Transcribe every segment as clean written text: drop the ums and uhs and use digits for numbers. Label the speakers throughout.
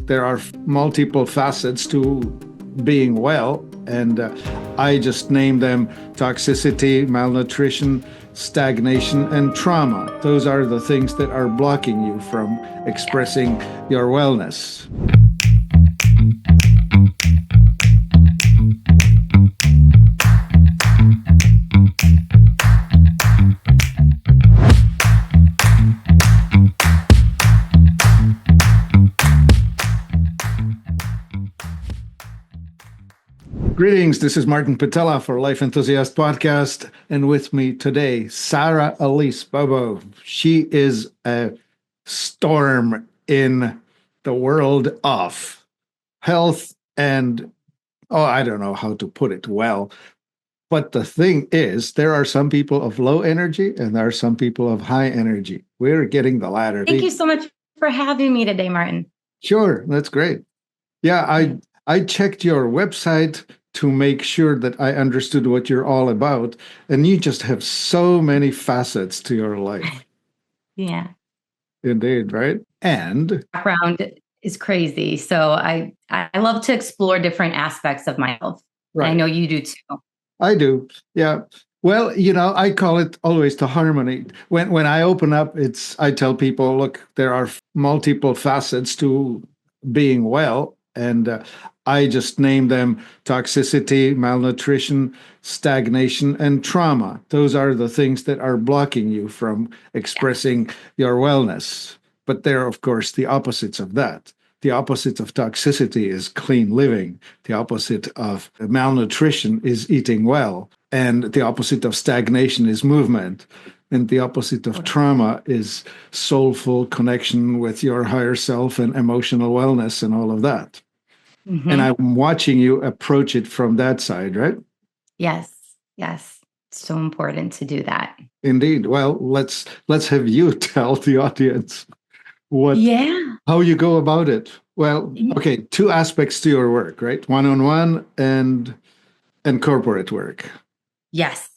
Speaker 1: there are multiple facets to being well, and I just name them toxicity, malnutrition, stagnation, and trauma. Those are the things that are blocking you from expressing your wellness. Greetings, this is Martin Pytela for Life Enthusiast podcast, and with me today, Alysse Bobo. She is a storm in the world of health and, I don't know how to put it well, but the thing is, there are some people of low energy and there are some people of high energy. We're getting the latter.
Speaker 2: Thank you so much for having me today, Martin.
Speaker 1: Sure, that's great. Yeah, I checked your website to make sure that I understood what you're all about. And you just have so many facets to your life.
Speaker 2: Yeah.
Speaker 1: Indeed, right? And
Speaker 2: background is crazy. So I love to explore different aspects of my health. Right. I know you do too.
Speaker 1: I do. Yeah. Well, I call it always the harmony. When I open up, I tell people, look, there are multiple facets to being well. And I just name them toxicity, malnutrition, stagnation, and trauma. Those are the things that are blocking you from expressing your wellness. But they're, of course, the opposites of that. The opposite of toxicity is clean living. The opposite of malnutrition is eating well. And the opposite of stagnation is movement. And the opposite of trauma is soulful connection with your higher self and emotional wellness and all of that. Mm-hmm. And I'm watching you approach it from that side, right?
Speaker 2: Yes. It's so important to do that.
Speaker 1: Indeed. Well, let's have you tell the audience how you go about it. Well, okay, two aspects to your work, right? One-on-one and corporate work.
Speaker 2: Yes.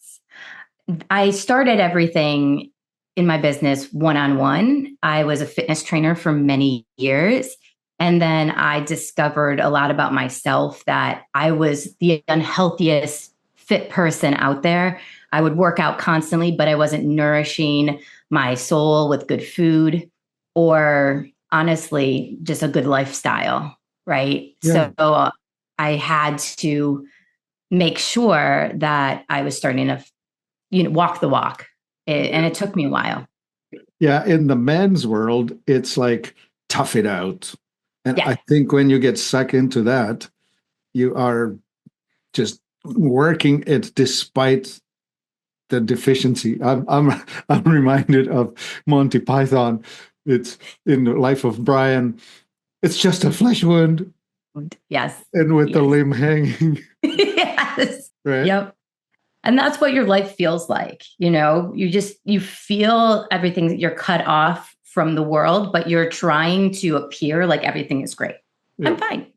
Speaker 2: I started everything in my business one-on-one. I was a fitness trainer for many years. And then I discovered a lot about myself, that I was the unhealthiest fit person out there. I would work out constantly, but I wasn't nourishing my soul with good food or honestly, just a good lifestyle, right? Yeah. So I had to make sure that I was starting to, walk the walk. And it took me a while.
Speaker 1: Yeah. In the men's world, it's like tough it out. And I think when you get sucked into that, you are just working it despite the deficiency. I'm reminded of Monty Python. It's in the Life of Brian. It's just a flesh wound.
Speaker 2: Yes.
Speaker 1: And with the limb hanging.
Speaker 2: Yes.
Speaker 1: Right.
Speaker 2: Yep. And that's what your life feels like. You feel everything, you're cut off from the world, but you're trying to appear like everything is great. Yeah. I'm fine.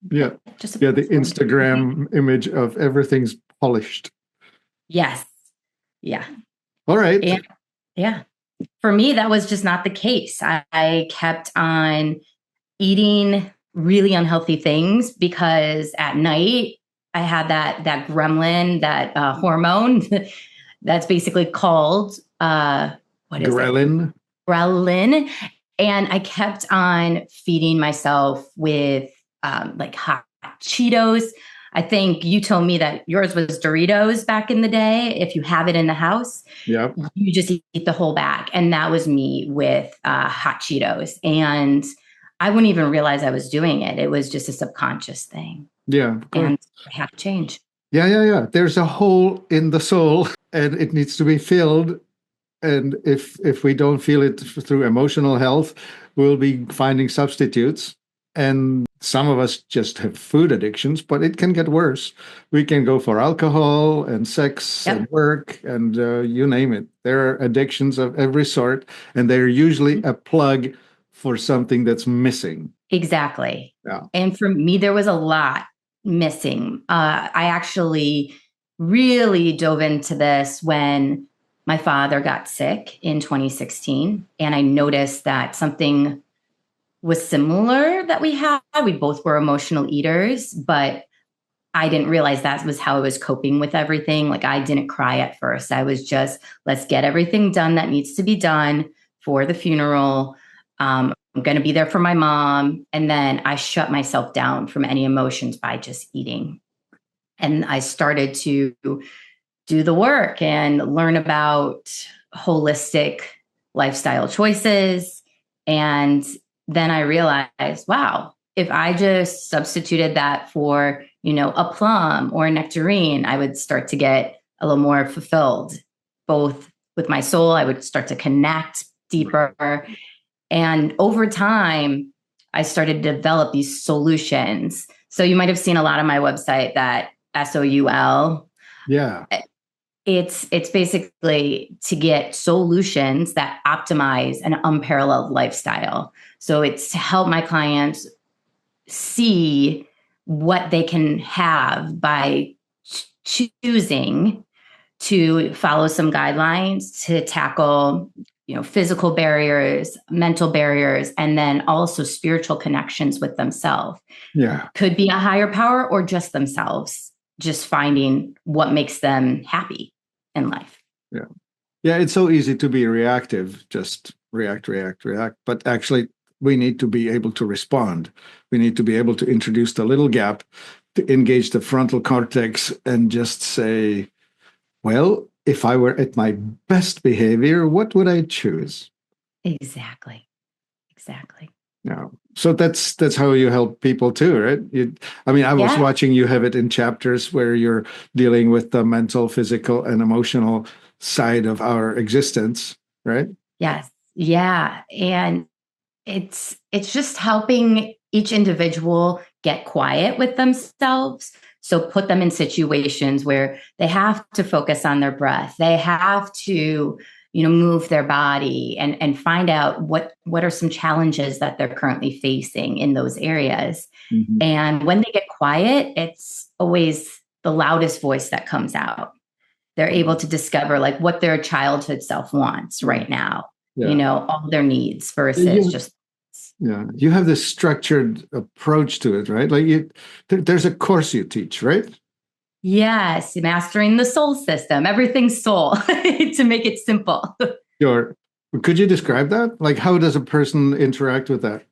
Speaker 1: Yeah. The Instagram image of everything's polished.
Speaker 2: Yes. Yeah.
Speaker 1: All right.
Speaker 2: And, yeah. For me, that was just not the case. I kept on eating really unhealthy things because at night I had that gremlin, that hormone that's basically called
Speaker 1: ghrelin.
Speaker 2: Ghrelin. And I kept on feeding myself with like hot Cheetos. I think you told me that yours was Doritos back in the day. If you have it in the house, you just eat the whole bag. And that was me with hot Cheetos. And I wouldn't even realize I was doing it. It was just a subconscious thing.
Speaker 1: Yeah.
Speaker 2: And I had to change.
Speaker 1: Yeah. There's a hole in the soul and it needs to be filled. And if we don't feel it through emotional health, we'll be finding substitutes. And some of us just have food addictions, but it can get worse. We can go for alcohol and sex and work and you name it. There are addictions of every sort, and they're usually a plug for something that's missing.
Speaker 2: Exactly.
Speaker 1: Yeah.
Speaker 2: And for me, there was a lot missing. I actually really dove into this when my father got sick in 2016, and I noticed that something was similar that we had. We both were emotional eaters, but I didn't realize that was how I was coping with everything. Like I didn't cry at first. I was just, let's get everything done that needs to be done for the funeral. I'm going to be there for my mom. And then I shut myself down from any emotions by just eating. And I started to do the work and learn about holistic lifestyle choices. And then I realized, wow, if I just substituted that for, a plum or a nectarine, I would start to get a little more fulfilled, both with my soul. I would start to connect deeper. And over time, I started to develop these solutions. So you might have seen a lot on my website that S.O.U.L.
Speaker 1: Yeah.
Speaker 2: It's basically to get solutions that optimize an unparalleled lifestyle. So it's to help my clients see what they can have by choosing to follow some guidelines to tackle, physical barriers, mental barriers, and then also spiritual connections with themselves.
Speaker 1: Yeah.
Speaker 2: Could be a higher power or just themselves, just finding what makes them happy in life.
Speaker 1: Yeah. Yeah. It's so easy to be reactive, just react. But actually, we need to be able to respond. We need to be able to introduce the little gap to engage the frontal cortex and just say, well, if I were at my best behavior, what would I choose?
Speaker 2: Exactly.
Speaker 1: Yeah. So that's how you help people too, right? I was watching you have it in chapters where you're dealing with the mental, physical, and emotional side of our existence, right?
Speaker 2: Yes. Yeah. And it's just helping each individual get quiet with themselves. So put them in situations where they have to focus on their breath. They have to, move their body and find out what are some challenges that they're currently facing in those areas. Mm-hmm. And when they get quiet, it's always the loudest voice that comes out. They're able to discover like what their childhood self wants right now. Yeah. All their needs versus just.
Speaker 1: Yeah, you have this structured approach to it, right? Like there's a course you teach, right?
Speaker 2: Yes, mastering the soul system, everything's soul, to make it simple.
Speaker 1: Sure. Could you describe that? Like, how does a person interact with that?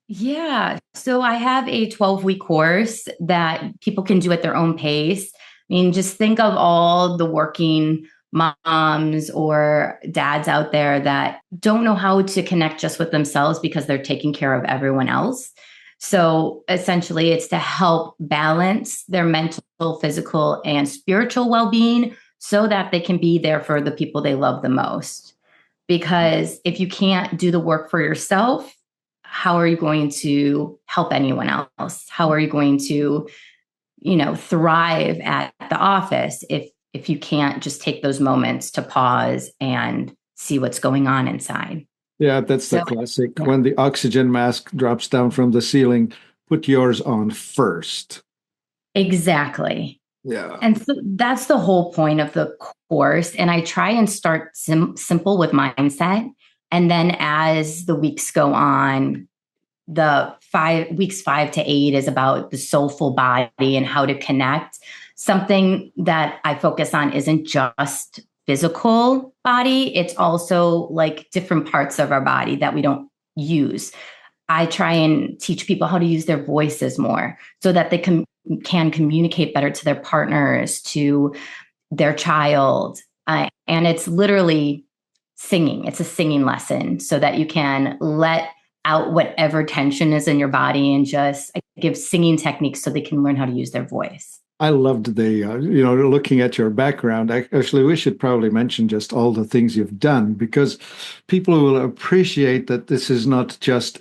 Speaker 2: Yeah. So I have a 12-week course that people can do at their own pace. I mean, just think of all the working moms or dads out there that don't know how to connect just with themselves because they're taking care of everyone else. So essentially, it's to help balance their mental, physical, and spiritual well-being so that they can be there for the people they love the most. Because if you can't do the work for yourself, how are you going to help anyone else? How are you going to, thrive at the office if you can't just take those moments to pause and see what's going on inside?
Speaker 1: Yeah, that's the classic. Yeah. When the oxygen mask drops down from the ceiling, put yours on first.
Speaker 2: Exactly.
Speaker 1: Yeah.
Speaker 2: And so that's the whole point of the course. And I try and start simple with mindset. And then as the weeks go on, the 5 to 8 is about the soulful body and how to connect. Something that I focus on isn't just physical body. It's also like different parts of our body that we don't use. I try and teach people how to use their voices more so that they can communicate better to their partners, to their child. And it's literally singing. It's a singing lesson so that you can let out whatever tension is in your body and just give singing techniques so they can learn how to use their voice.
Speaker 1: I loved the, looking at your background. Actually, we should probably mention just all the things you've done because people will appreciate that this is not just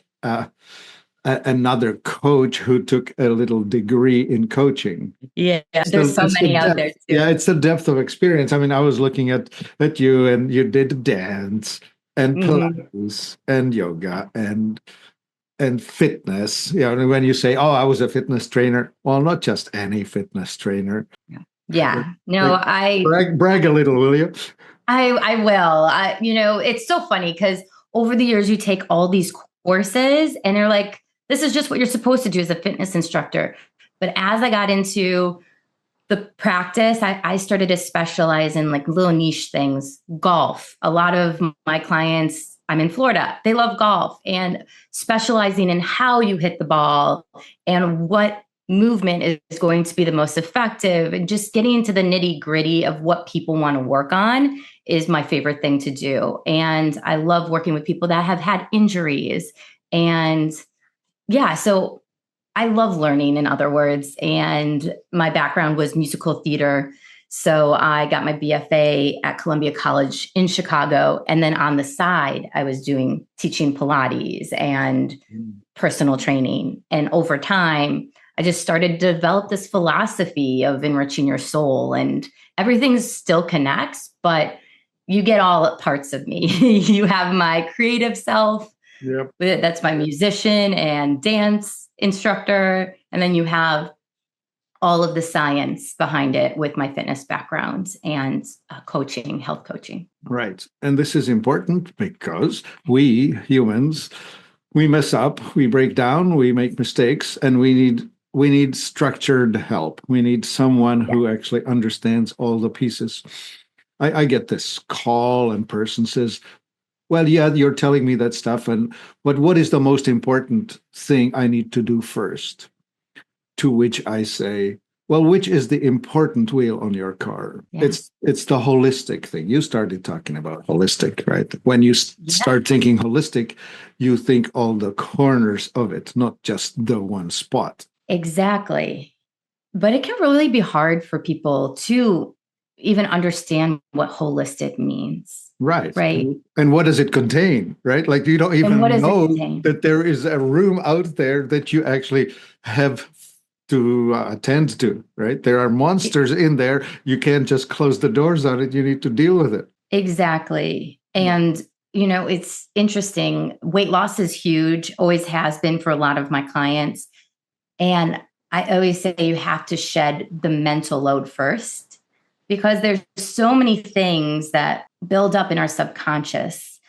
Speaker 1: another coach who took a little degree in coaching.
Speaker 2: Yeah, there's so many out there too.
Speaker 1: Yeah, it's the depth of experience. I mean, I was looking at you, and you did dance and Pilates and yoga and fitness. When you say, "Oh, I was a fitness trainer," well, not just any fitness trainer.
Speaker 2: Yeah, no,
Speaker 1: brag a little, will you?
Speaker 2: I will. It's so funny because over the years you take all these courses and they're like, this is just what you're supposed to do as a fitness instructor. But as I got into the practice, I started to specialize in like little niche things. Golf. A lot of my clients, I'm in Florida, they love golf, and specializing in how you hit the ball and what movement is going to be the most effective, and just getting into the nitty gritty of what people want to work on is my favorite thing to do. And I love working with people that have had injuries. And yeah, so I love learning, in other words. And my background was musical theater. So I got my BFA at Columbia College in Chicago. And then on the side, I was teaching Pilates and personal training. And over time, I just started to develop this philosophy of enriching your soul, and everything still connects, but you get all parts of me. You have my creative self.
Speaker 1: Yep.
Speaker 2: That's my musician and dance instructor. And then you have all of the science behind it with my fitness background and coaching, health coaching.
Speaker 1: Right. And this is important because we humans, we mess up, we break down, we make mistakes, and we need structured help. We need someone who actually understands all the pieces. I get this call and person says, well, yeah, you're telling me that stuff, but what is the most important thing I need to do first? To which I say, well, which is the important wheel on your car? It's the holistic thing. You started talking about holistic, right? When you start thinking holistic, you think all the corners of it, not just the one spot.
Speaker 2: Exactly. But it can really be hard for people to even understand what holistic means.
Speaker 1: Right.
Speaker 2: Right.
Speaker 1: And what does it contain? Right. Like you don't even know that there is a room out there that you actually have to attend to. Right. There are monsters in there. You can't just close the doors on it. You need to deal with it.
Speaker 2: Exactly. And, it's interesting. Weight loss is huge, always has been for a lot of my clients. And I always say you have to shed the mental load first, because there's so many things that build up in our subconscious,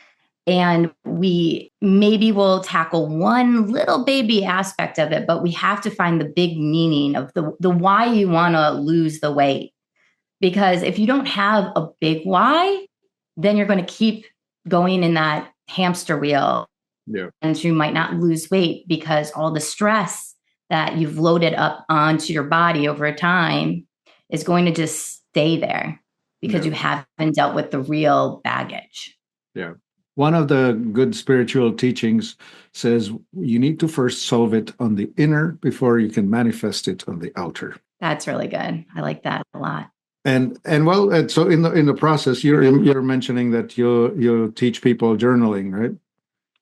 Speaker 2: and we maybe will tackle one little baby aspect of it, but we have to find the big meaning of the why you want to lose the weight. Because if you don't have a big why, then you're going to keep going in that hamster wheel.
Speaker 1: Yeah.
Speaker 2: And you might not lose weight because all the stress that you've loaded up onto your body over time is going to just stay there because you haven't dealt with the real baggage.
Speaker 1: Yeah. One of the good spiritual teachings says you need to first solve it on the inner before you can manifest it on the outer.
Speaker 2: That's really good. I like that a lot.
Speaker 1: And so in the process, you're mentioning that you teach people journaling, right?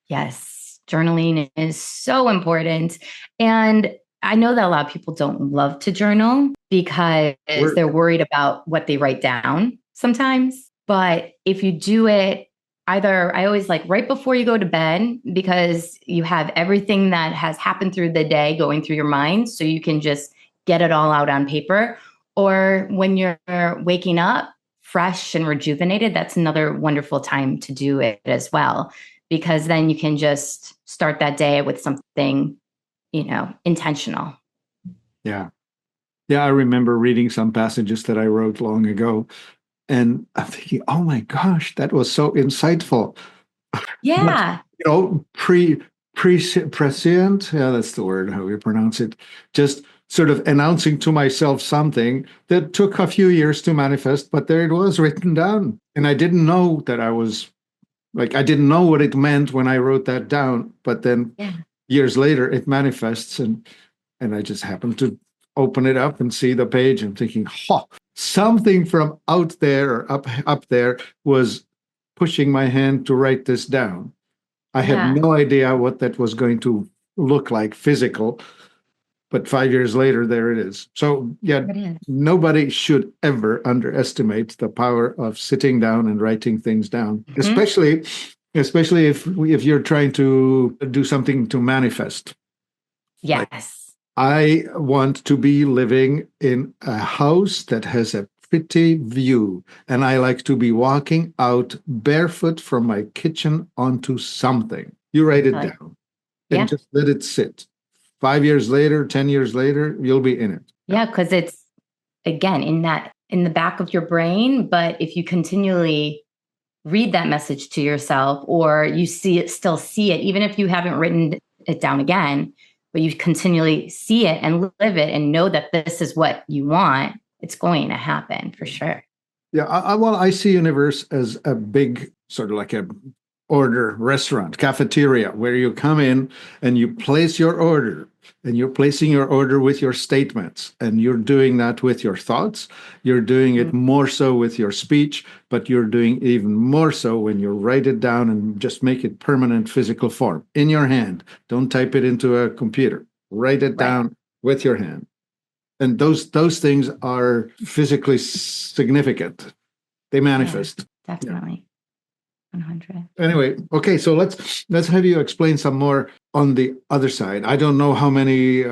Speaker 2: Yes, journaling is so important. And I know that a lot of people don't love to journal because they're worried about what they write down sometimes. But if you do it, I always like right before you go to bed, because you have everything that has happened through the day going through your mind, so you can just get it all out on paper. Or when you're waking up fresh and rejuvenated, that's another wonderful time to do it as well, because then you can just start that day with something, intentional.
Speaker 1: Yeah. Yeah, I remember reading some passages that I wrote long ago, and I'm thinking, oh my gosh, that was so insightful.
Speaker 2: Yeah.
Speaker 1: But, prescient, yeah, that's the word, how you pronounce it. Just sort of announcing to myself something that took a few years to manifest, but there it was written down. And I didn't know that I didn't know what it meant when I wrote that down, but then years later it manifests, and I just happened to open it up and see the page and thinking, something from out there or up there was pushing my hand to write this down. I had no idea what that was going to look like physical, but 5 years later, there it is. So nobody should ever underestimate the power of sitting down and writing things down, especially if you're trying to do something to manifest.
Speaker 2: Yes.
Speaker 1: Like, I want to be living in a house that has a pretty view, and I like to be walking out barefoot from my kitchen onto something. You write it down. and
Speaker 2: Yeah.
Speaker 1: just let it sit. 5 years later, 10 years later, you'll be in it.
Speaker 2: Yeah. Because it's, again, in the back of your brain. But if you continually read that message to yourself, or you still see it, even if you haven't written it down again, but you continually see it and live it and know that this is what you want, it's going to happen for sure.
Speaker 1: Yeah, I see universe as a big sort of like a order restaurant, cafeteria, where you come in and you place your order, and you're placing your order with your statements, and you're doing that with your thoughts. You're doing it more so with your speech, but you're doing even more so when you write it down and just make it permanent physical form in your hand. Don't type it into a computer. Write it down with your hand. And those things are physically significant. They manifest.
Speaker 2: Yeah, definitely. 100.
Speaker 1: Anyway, okay, so let's have you explain some more on the other side. I don't know how many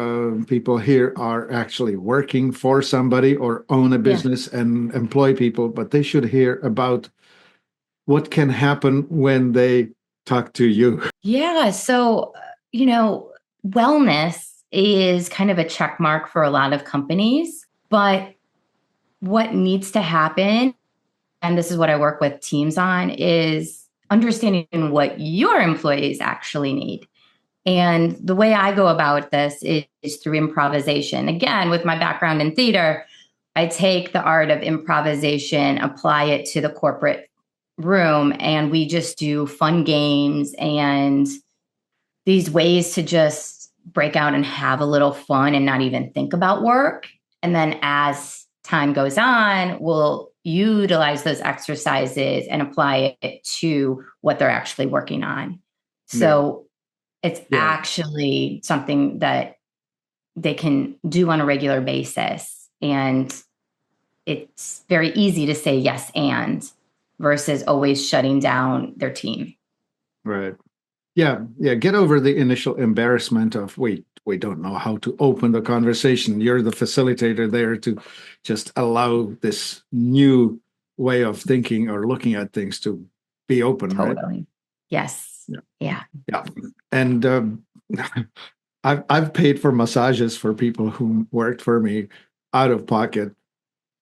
Speaker 1: people here are actually working for somebody or own a business and employ people, but they should hear about what can happen when they talk to you.
Speaker 2: Yeah. So, wellness is kind of a check mark for a lot of companies, but what needs to happen, and this is what I work with teams on, is understanding what your employees actually need. And the way I go about this is through improvisation. Again, with my background in theater, I take the art of improvisation, apply it to the corporate room, and we just do fun games and these ways to just break out and have a little fun and not even think about work. And then as time goes on, we'll utilize those exercises and apply it to what they're actually working on. So it's actually something that they can do on a regular basis. And it's very easy to say yes and versus always shutting down their team.
Speaker 1: Right. Yeah. Get over the initial embarrassment of, wait, we don't know how to open the conversation. You're the facilitator there to just allow this new way of thinking or looking at things to be open.
Speaker 2: Totally.
Speaker 1: Right?
Speaker 2: Yes. Yeah.
Speaker 1: And I've paid for massages for people who worked for me out of pocket.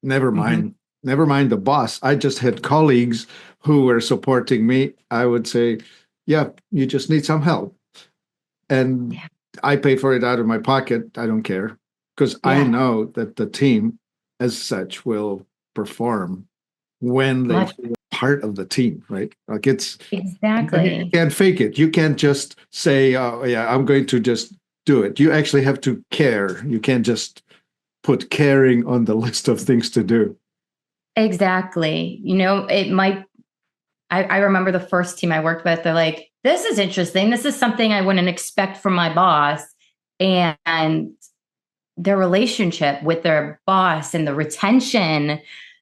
Speaker 1: Never mind the boss. I just had colleagues who were supporting me. I would say, yeah, you just need some help. And I pay for it out of my pocket. I don't care, because I know that the team as such will perform when they feel part of the team, right? Like it's
Speaker 2: exactly.
Speaker 1: You can't fake it. You can't just say, oh yeah, I'm going to just do it. You actually have to care. You can't just put caring on the list of things to do.
Speaker 2: Exactly. It might, I remember the first team I worked with, they're like, this is interesting. This is something I wouldn't expect from my boss. And their relationship with their boss and the retention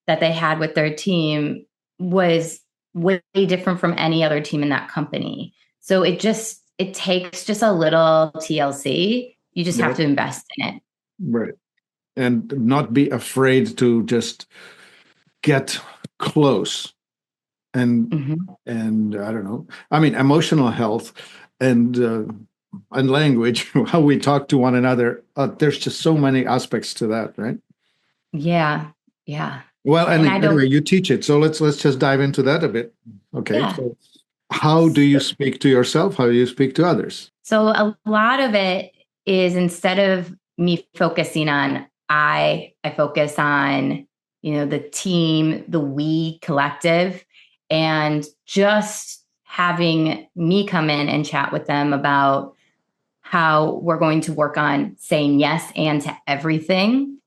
Speaker 2: that they had with their team was way different from any other team in that company. So it takes just a little TLC. You just have to invest in it.
Speaker 1: Right. And not be afraid to just get close. And I don't know. I mean, emotional health and language, how we talk to one another. There's just so many aspects to that, right?
Speaker 2: Yeah.
Speaker 1: Well, and anyway, you teach it, so let's just dive into that a bit. Okay. Yeah. So how do you speak to yourself? How do you speak to others?
Speaker 2: So a lot of it is, instead of me focusing on I focus on, the team, the we collective, and just having me come in and chat with them about how we're going to work on saying yes and to everything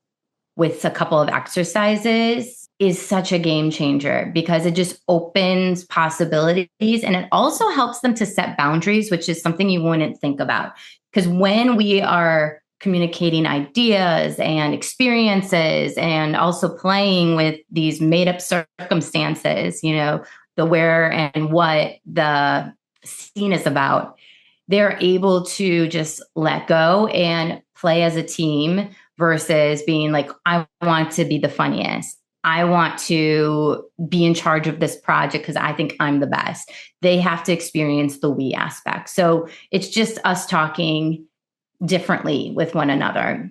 Speaker 2: with a couple of exercises is such a game changer, because it just opens possibilities, and it also helps them to set boundaries, which is something you wouldn't think about. Because when we are communicating ideas and experiences and also playing with these made up circumstances, the where and what the scene is about, they're able to just let go and play as a team versus being like, I want to be the funniest. I want to be in charge of this project because I think I'm the best. They have to experience the we aspect. So it's just us talking differently with one another.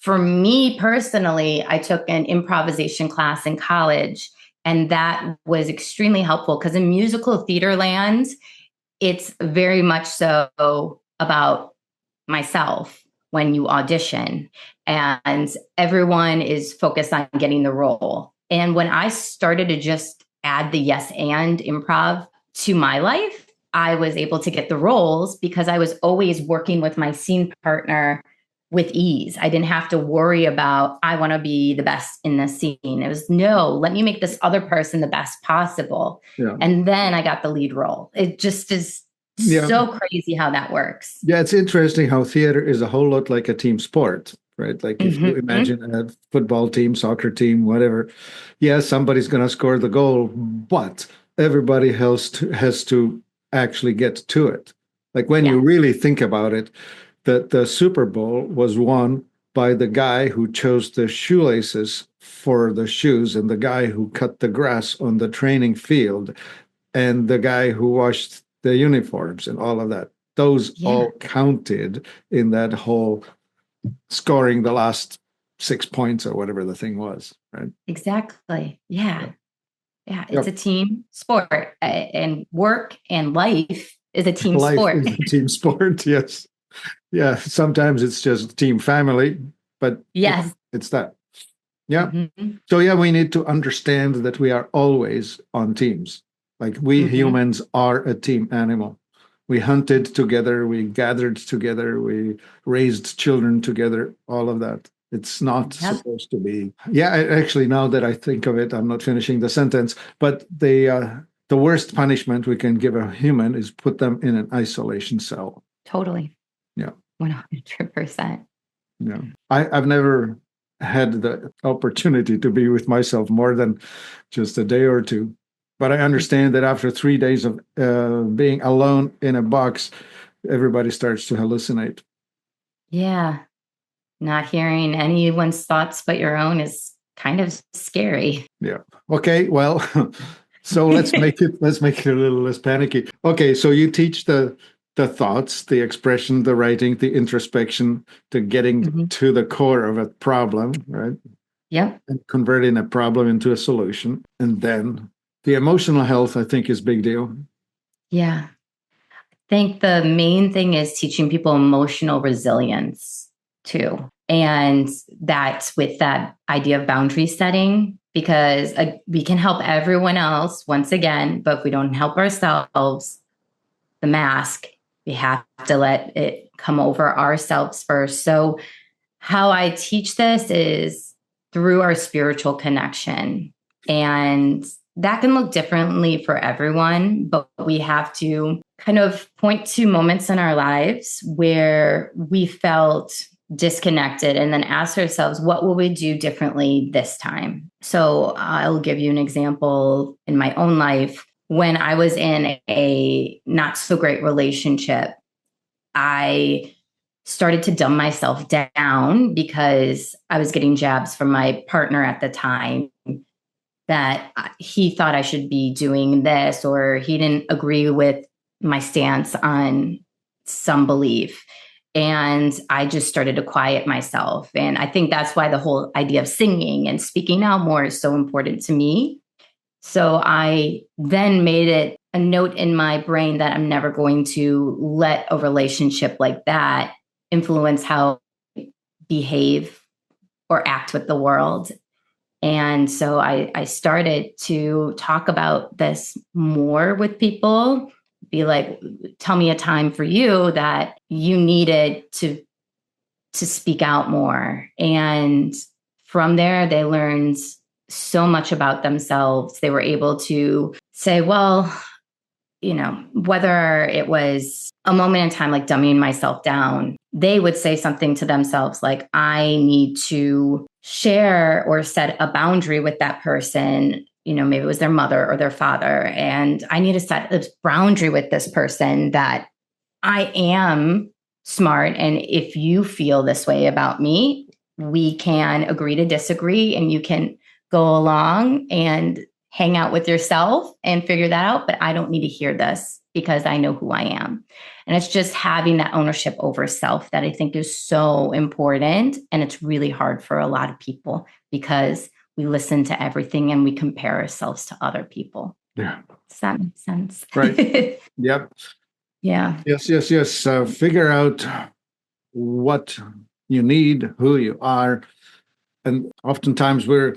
Speaker 2: For me personally, I took an improvisation class in college, and that was extremely helpful because in musical theater land, it's very much so about myself when you audition, and everyone is focused on getting the role. And when I started to just add the yes and improv to my life, I was able to get the roles because I was always working with my scene partner with ease. I didn't have to worry about, I want to be the best in this scene. It was, no, let me make this other person the best possible.
Speaker 1: Yeah.
Speaker 2: And then I got the lead role. It just is so crazy how that works.
Speaker 1: Yeah, it's interesting how theater is a whole lot like a team sport, right? Like if you imagine a football team, soccer team, whatever, yeah, somebody's going to score the goal, but everybody has to actually get to it. Like when you really think about it, the Super Bowl was won by the guy who chose the shoelaces for the shoes and the guy who cut the grass on the training field and the guy who washed the uniforms and all of that. Those all counted in that whole scoring the last 6 points or whatever the thing was, right?
Speaker 2: Exactly. Yeah. It's a team sport, and work and life is a team sport.
Speaker 1: Life is a team sport, yes. Yeah, sometimes it's just team family, but
Speaker 2: yes,
Speaker 1: it's that. Yeah. So yeah, we need to understand that we are always on teams. Like we humans are a team animal. We hunted together, we gathered together, we raised children together, all of that. It's not supposed to be. Yeah, actually, now that I think of it, I'm not finishing the sentence, but the worst punishment we can give a human is put them in an isolation cell.
Speaker 2: Totally.
Speaker 1: Yeah.
Speaker 2: 100%.
Speaker 1: Yeah. I've never had the opportunity to be with myself more than just a day or two. But I understand that after 3 days of being alone in a box, everybody starts to hallucinate.
Speaker 2: Yeah. Not hearing anyone's thoughts but your own is kind of scary.
Speaker 1: Yeah. Okay. Well, so let's make it a little less panicky. Okay. So you teach the thoughts, the expression, the writing, the introspection, to getting to the core of a problem, right?
Speaker 2: Yep.
Speaker 1: And converting a problem into a solution. And then the emotional health, I think, is a big deal.
Speaker 2: Yeah. I think the main thing is teaching people emotional resilience too. And that's with that idea of boundary setting, because we can help everyone else once again, but if we don't help ourselves, the mask, we have to let it come over ourselves first. So how I teach this is through our spiritual connection. And that can look differently for everyone, but we have to kind of point to moments in our lives where we felt disconnected and then ask ourselves, what will we do differently this time? So I'll give you an example in my own life. When I was in a not so great relationship, I started to dumb myself down because I was getting jabs from my partner at the time that he thought I should be doing this, or he didn't agree with my stance on some belief. And I just started to quiet myself. And I think that's why the whole idea of singing and speaking out more is so important to me. So I then made it a note in my brain that I'm never going to let a relationship like that influence how I behave or act with the world. And so I started to talk about this more with people, be like, tell me a time for you that you needed to speak out more. And from there, they learned so much about themselves. They were able to say, well, whether it was a moment in time, like dumbing myself down, they would say something to themselves like, I need to share or set a boundary with that person. Maybe it was their mother or their father. And I need to set a boundary with this person that I am smart. And if you feel this way about me, we can agree to disagree, and you can go along and hang out with yourself and figure that out. But I don't need to hear this because I know who I am. And it's just having that ownership over self that I think is so important. And it's really hard for a lot of people because we listen to everything and we compare ourselves to other people.
Speaker 1: Yeah.
Speaker 2: Does that make sense?
Speaker 1: Right. Yep.
Speaker 2: Yeah.
Speaker 1: Yes. Figure out what you need, who you are. And oftentimes we're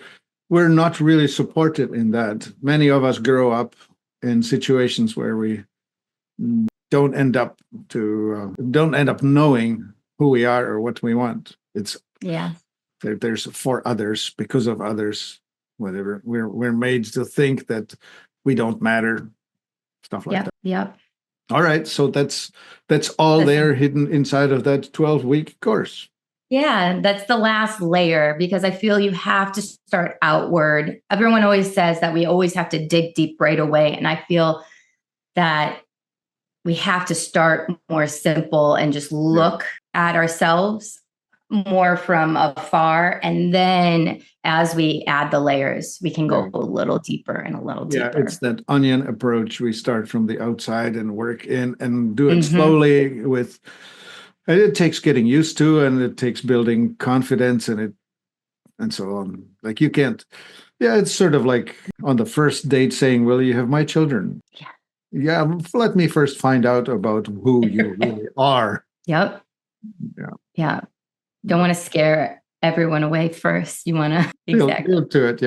Speaker 1: not really supported in that. Many of us grow up in situations where we don't end up knowing who we are or what we want. It's there's for others, because of others, whatever. We're made to think that we don't matter, stuff like that.
Speaker 2: Yep.
Speaker 1: All right, so that's all there hidden inside of that 12-week course.
Speaker 2: Yeah, that's the last layer, because I feel you have to start outward. Everyone always says that we always have to dig deep right away. And I feel that we have to start more simple and just look at ourselves more from afar. And then as we add the layers, we can go a little deeper and a little deeper.
Speaker 1: Yeah, it's that onion approach. We start from the outside and work in and do it slowly and it takes getting used to, and it takes building confidence and so on. Like you can't, it's sort of like on the first date saying, "Will you have my children?" Yeah, let me first find out about who you really are.
Speaker 2: Yeah. Don't want to scare everyone away first. You want to
Speaker 1: build to it.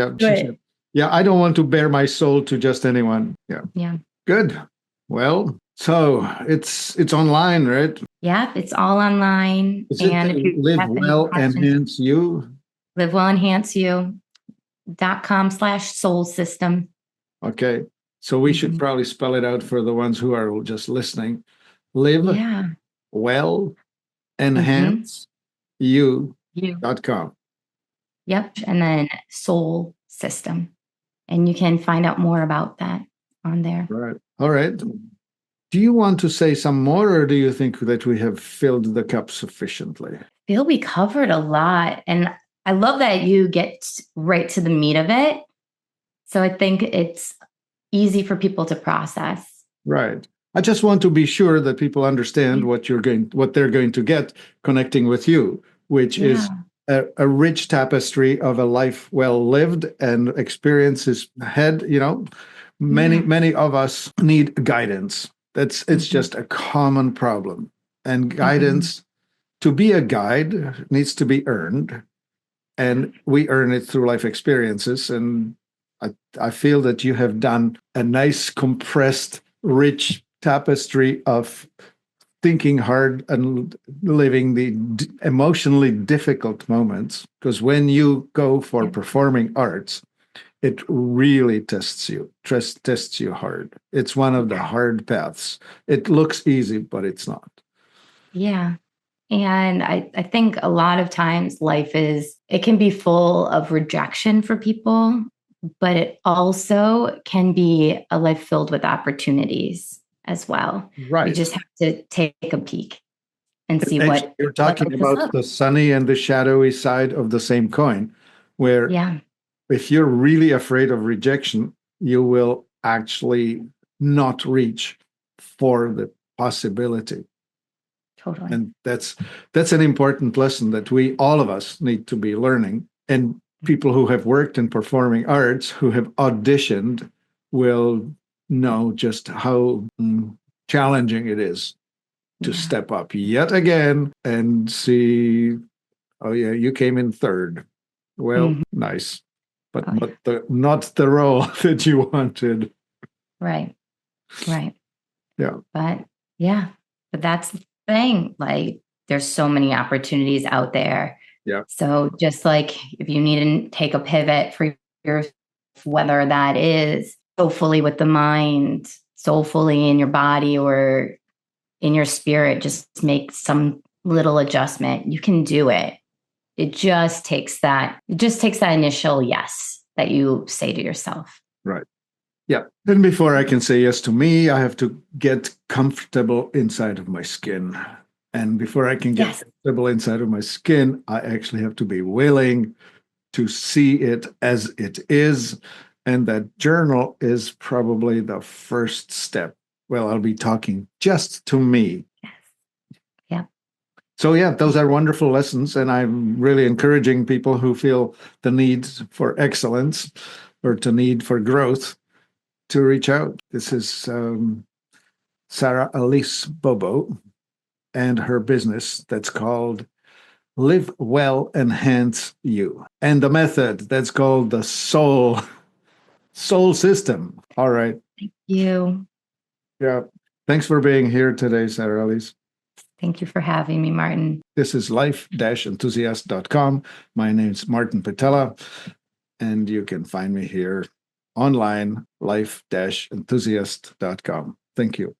Speaker 1: Yeah. I don't want to bare my soul to just anyone. Yeah. Good. Well, so it's online, right?
Speaker 2: Yeah, it's all online.
Speaker 1: And if you Live Well Enhance You.
Speaker 2: LiveWellEnhanceYou.com/soul system.
Speaker 1: Okay. So we should probably spell it out for the ones who are just listening. Live Well Enhance You.com.
Speaker 2: Yep. And then soul system. And you can find out more about that on there.
Speaker 1: Right. All right. Do you want to say some more, or do you think that we have filled the cup sufficiently?
Speaker 2: I feel we covered a lot. And I love that you get right to the meat of it. So I think it's easy for people to process.
Speaker 1: Right. I just want to be sure that people understand what they're going to get connecting with you, which is a rich tapestry of a life well lived and experiences ahead. Many of us need guidance. It's just a common problem. And guidance, to be a guide, needs to be earned. And we earn it through life experiences. And I feel that you have done a nice, compressed, rich tapestry of thinking hard and living the emotionally difficult moments. Because when you go for performing arts, it really tests you hard. It's one of the hard paths. It looks easy, but it's not.
Speaker 2: Yeah. And I think a lot of times it can be full of rejection for people, but it also can be a life filled with opportunities as well.
Speaker 1: Right.
Speaker 2: You just have to take a peek and see what
Speaker 1: you're talking about, the sunny and the shadowy side of the same coin, where if you're really afraid of rejection, you will actually not reach for the possibility.
Speaker 2: Totally.
Speaker 1: And that's an important lesson that all of us need to be learning. And people who have worked in performing arts, who have auditioned, will know just how challenging it is to step up yet again and see, oh yeah, you came in third. Well, nice. But not the role that you wanted.
Speaker 2: Right.
Speaker 1: Yeah.
Speaker 2: But that's the thing. Like, there's so many opportunities out there.
Speaker 1: Yeah.
Speaker 2: So just like if you need to take a pivot for your, whether that is soulfully with the mind, soulfully in your body, or in your spirit, just make some little adjustment. You can do it. It just takes that initial yes that you say to yourself.
Speaker 1: Right. Yeah. And before I can say yes to me, I have to get comfortable inside of my skin. And before I can get comfortable inside of my skin, I actually have to be willing to see it as it is. And that journal is probably the first step. Well, I'll be talking just to me.
Speaker 2: Yes. Yeah.
Speaker 1: So, yeah, those are wonderful lessons. And I'm really encouraging people who feel the need for excellence or the need for growth to reach out. This is Sarah Alysse Bobo and her business that's called Live Well, Enhance You. And the method that's called the Soul System. All right.
Speaker 2: Thank you.
Speaker 1: Yeah. Thanks for being here today, Sarah Alysse.
Speaker 2: Thank you for having me, Martin.
Speaker 1: This is life-enthusiast.com. My name's Martin Pytela, and you can find me here online, life-enthusiast.com. Thank you.